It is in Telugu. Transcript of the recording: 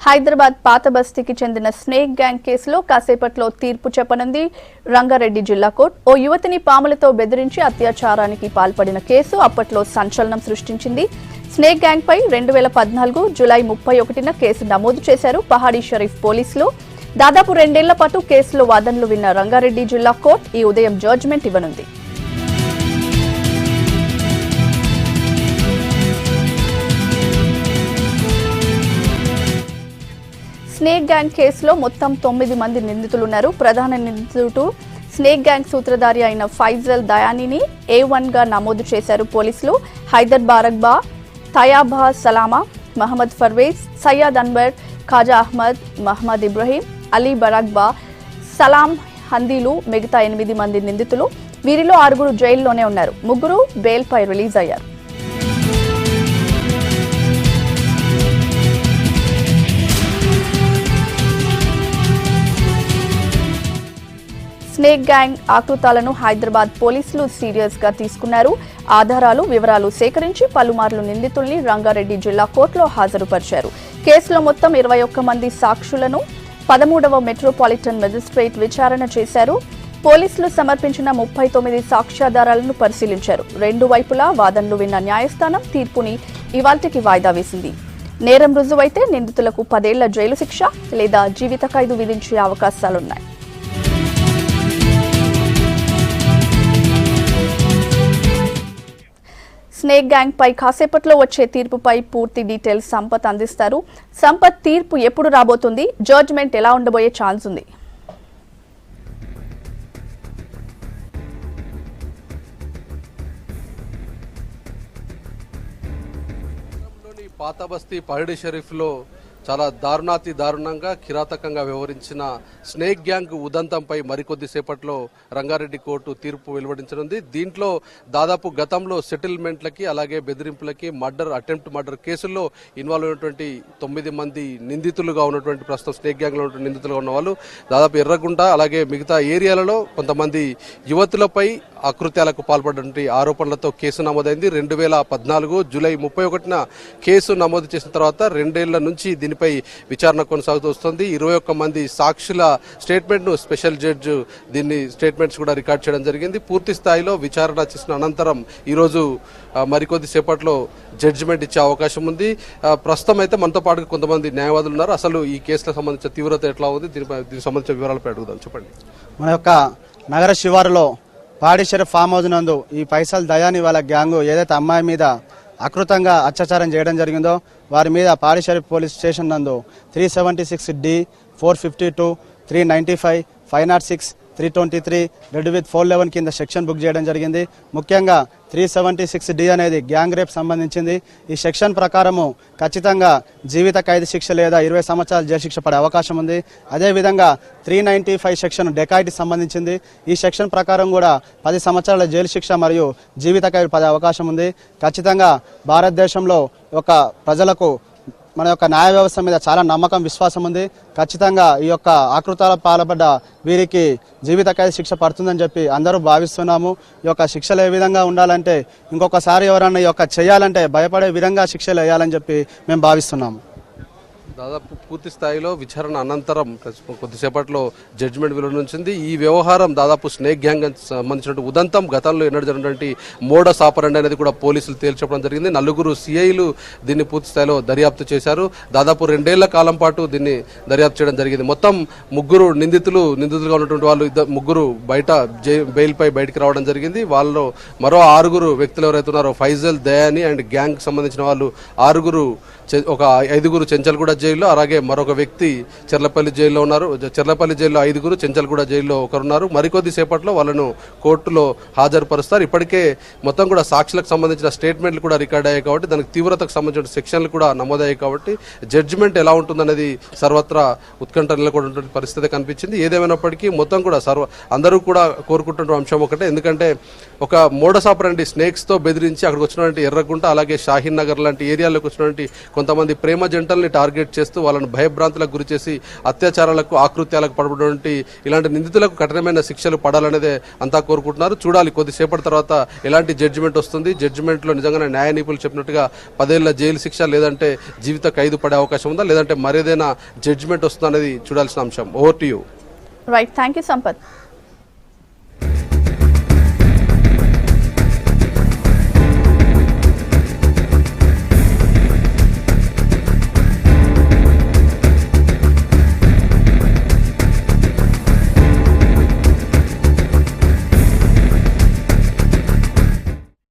హైదరాబాద్ పాత బస్తీకి చెందిన స్నేక్ గ్యాంగ్ కేసులో కాసేపట్లో తీర్పు చెప్పనుంది రంగారెడ్డి జిల్లా కోర్టు. ఓ యువతిని పాములతో బెదిరించి అత్యాచారానికి పాల్పడిన కేసు అప్పట్లో సంచలనం సృష్టించింది. స్నేక్ గ్యాంగ్ పై 2014 జూలై 31న కేసు నమోదు చేశారు పహాడీ షరీఫ్ పోలీసులు. దాదాపు 2 ఏళ్ల పాటు కేసులో వాదనలు విన్న రంగారెడ్డి జిల్లా కోర్టు ఈ ఉదయం జడ్జిమెంట్ ఇవ్వనుంది. స్నేక్ గ్యాంగ్ కేసులో మొత్తం 9 మంది నిందితులున్నారు. ప్రధాన నిందితుడు స్నేక్ గ్యాంగ్ సూత్రధారి అయిన ఫైజల్ దయానీని A1 గా నమోదు చేశారు పోలీసులు. హైదర్ బారక్బా, తయాబా సలామా, మహమ్మద్ ఫర్వేజ్, సయ్యద్ అన్వర్, ఖాజా అహ్మద్, మహమ్మద్ ఇబ్రహీం, అలీ బరాక్బా, సలాం హందీలు మిగతా 8 మంది నిందితులు. వీరిలో 6 జైల్లోనే ఉన్నారు. 3 బెయిల్పై రిలీజ్ అయ్యారు. స్నేక్ గ్యాంగ్ ఆకృతాలను హైదరాబాద్ పోలీసులు సీరియస్ గా తీసుకున్నారు. ఆధారాలు, వివరాలు సేకరించి పలుమార్లు నిందితుల్ని రంగారెడ్డి జిల్లా కోర్టులో హాజరుపరిచారు. కేసులో మొత్తం 21 మంది సాక్షులను 13వ మెట్రోపాలిటన్ మెజిస్ట్రేట్ విచారణ చేశారు. పోలీసులు సమర్పించిన 39 సాక్ష్యాధారాలను పరిశీలించారు. 2 వైపులా వాదనలు విన్న న్యాయస్థానం తీర్పుని ఇవాల్టికి వాయిదా వేసింది. నేరం రుజువైతే నిందితులకు 10 ఏళ్ల జైలు శిక్ష లేదా జీవిత ఖైదు విధించే అవకాశాలున్నాయి. స్నేక్ గ్యాంగ్ పై కాసేపట్లో వచ్చే తీర్పుపై పూర్తి డీటెయిల్స్ సంపత్ అందిస్తారు. సంపత్, తీర్పు ఎప్పుడు రాబోతుంది? జడ్జిమెంట్ ఎలా ఉండబోయే ఛాన్స్ ఉంది? పాత బస్తీ పహాడీ షరీఫ్ లో చాలా దారుణంగా కిరాతకంగా వ్యవహరించిన స్నేక్ గ్యాంగ్ ఉదంతంపై మరికొద్ది సేపట్లో రంగారెడ్డి కోర్టు తీర్పు వెలువడించనుంది. దీంట్లో దాదాపు గతంలో సెటిల్మెంట్లకి అలాగే బెదిరింపులకి అటెంప్ట్ మర్డర్ కేసుల్లో ఇన్వాల్వ్ అయినటువంటి 9 మంది నిందితులుగా ఉన్నటువంటి ప్రస్తుతం స్నేక్ గ్యాంగ్ లో ఉన్నటువంటి నిందితులుగా ఉన్న వాళ్ళు దాదాపు ఎర్రగుంట అలాగే మిగతా ఏరియాలలో కొంతమంది యువతులపై అకృత్యాలకు పాల్పడినటువంటి ఆరోపణలతో కేసు నమోదైంది. 2014 జూలై 31న కేసు నమోదు చేసిన తర్వాత 2 ఏళ్ల నుంచి దీనిపై విచారణ కొనసాగుతూ వస్తుంది. 21 మంది సాక్షుల స్టేట్మెంట్ ను స్పెషల్ జడ్జి దీన్ని స్టేట్మెంట్స్ కూడా రికార్డ్ చేయడం జరిగింది. పూర్తి స్థాయిలో విచారణ చేసిన అనంతరం ఈరోజు మరికొద్ది సేపట్లో జడ్జిమెంట్ ఇచ్చే అవకాశం ఉంది. ప్రస్తుతం అయితే మనతో పాటు కొంతమంది న్యాయవాదులు ఉన్నారు. అసలు ఈ కేసులకు సంబంధించిన తీవ్రత ఎట్లా ఉంది, దీనికి సంబంధించిన వివరాలపై అడుగుదాం. చెప్పండి. మన యొక్క నగర శివారులో పహాడీ షరీఫ్ ఫామ్ హౌస్ నందు ఈ ఫైజల్ దయాని వాళ్ళ గ్యాంగు ఏదైతే అమ్మాయి మీద అకృతంగా అత్యాచారం చేయడం జరిగిందో వారి మీద పహాడీ షరీఫ్ పోలీస్ స్టేషన్ నందు 376D, 452, 395, 506, 323, రెడ్ విత్ 411 కింద సెక్షన్ బుక్ చేయడం జరిగింది. ముఖ్యంగా 376D అనేది గ్యాంగ్ రేప్ సంబంధించింది. ఈ సెక్షన్ ప్రకారము ఖచ్చితంగా జీవిత ఖైదు శిక్ష లేదా 20 సంవత్సరాల జైలు శిక్ష పడే అవకాశం ఉంది. అదేవిధంగా 395 సెక్షన్ డెకాయిటీ సంబంధించింది. ఈ సెక్షన్ ప్రకారం కూడా 10 సంవత్సరాల జైలు శిక్ష మరియు జీవిత ఖైదు పడే అవకాశం ఉంది. ఖచ్చితంగా భారతదేశంలో ఒక ప్రజలకు మన యొక్క న్యాయ వ్యవస్థ మీద చాలా నమ్మకం, విశ్వాసం ఉంది. ఖచ్చితంగా ఈ యొక్క ఆకృతాల పాల్పడ్డ వీరికి జీవిత ఖైదు శిక్ష పడుతుందని చెప్పి అందరూ భావిస్తున్నాము. ఈ యొక్క శిక్షలు ఏ విధంగా ఉండాలంటే ఇంకొకసారి ఎవరన్నా ఈ యొక్క చేయాలంటే భయపడే విధంగా శిక్షలు వేయాలని చెప్పి మేము భావిస్తున్నాము. దాదాపు పూర్తి స్థాయిలో విచారణ అనంతరం కొద్దిసేపట్లో జడ్జిమెంట్ వెలువడించింది. ఈ వ్యవహారం దాదాపు స్నేక్ గ్యాంగ్ సంబంధించిన ఉదంతం గతంలో ఎన్నడూ జరిగినటువంటి మోడస్ ఆపరండి అనేది కూడా పోలీసులు తేల్చడం జరిగింది. 4 CIలు దీన్ని పూర్తి స్థాయిలో దర్యాప్తు చేశారు. దాదాపు 2 ఏళ్ల కాలం పాటు దీన్ని దర్యాప్తు చేయడం జరిగింది. మొత్తం 3 నిందితులుగా ఉన్నటువంటి వాళ్ళు 3 బయట బెయిల్పై బయటికి రావడం జరిగింది. వాళ్ళు మరో 6 వ్యక్తులు ఎవరైతే ఉన్నారో ఫైజల్ దయాని అండ్ గ్యాంగ్ సంబంధించిన వాళ్ళు 6, ఒక 5 చెంచల్గూడ జైల్లో, అలాగే మరొక వ్యక్తి చెర్లపల్లి జైల్లో ఉన్నారు. చెర్లపల్లి జైల్లో 5, చెంచల్గూడ జైల్లో ఒకరున్నారు. మరికొద్ది సేపట్లో వాళ్ళను కోర్టులో హాజరుపరుస్తారు. ఇప్పటికే మొత్తం కూడా సాక్షులకు సంబంధించిన స్టేట్మెంట్లు కూడా రికార్డ్ అయ్యాయి కాబట్టి దానికి తీవ్రతకు సంబంధించిన సెక్షన్లు కూడా నమోదయ్యాయి కాబట్టి జడ్జిమెంట్ ఎలా ఉంటుందనేది సర్వత్రా ఉత్కంఠ నెలకొన్నటువంటి పరిస్థితి కనిపించింది. ఏదేమైనప్పటికీ మొత్తం కూడా అందరూ కూడా కోరుకుంటున్న అంశం ఒకటే. ఎందుకంటే ఒక మోడస్ ఆపరండి స్నేక్స్తో బెదిరించి అక్కడికి వచ్చినటువంటి ఎర్రగుంట అలాగే షాహీన్ నగర్ లాంటి ఏరియాలోకి వచ్చినటువంటి కొంతమంది ప్రేమ జంటల్ని టార్గెట్ చేస్తూ వాళ్ళను భయభ్రాంతులకు గురి చేసి అత్యాచారాలకు ఆకృత్యాలకు పడబడినటువంటి ఇలాంటి నిందితులకు కఠినమైన శిక్షలు పడాలనేదే అంతా కోరుకుంటున్నారు. చూడాలి కొద్దిసేపటి తర్వాత ఎలాంటి జడ్జిమెంట్ వస్తుంది. జడ్జిమెంట్లో నిజంగానే న్యాయ నిపుణులు చెప్పినట్టుగా 10 ఏళ్ల జైలు శిక్ష లేదంటే జీవిత ఖైదు పడే అవకాశం ఉందా, లేదంటే మరేదైనా జడ్జిమెంట్ వస్తుందా అనేది చూడాల్సిన అంశం. Over to you. Right, thank you Sampath.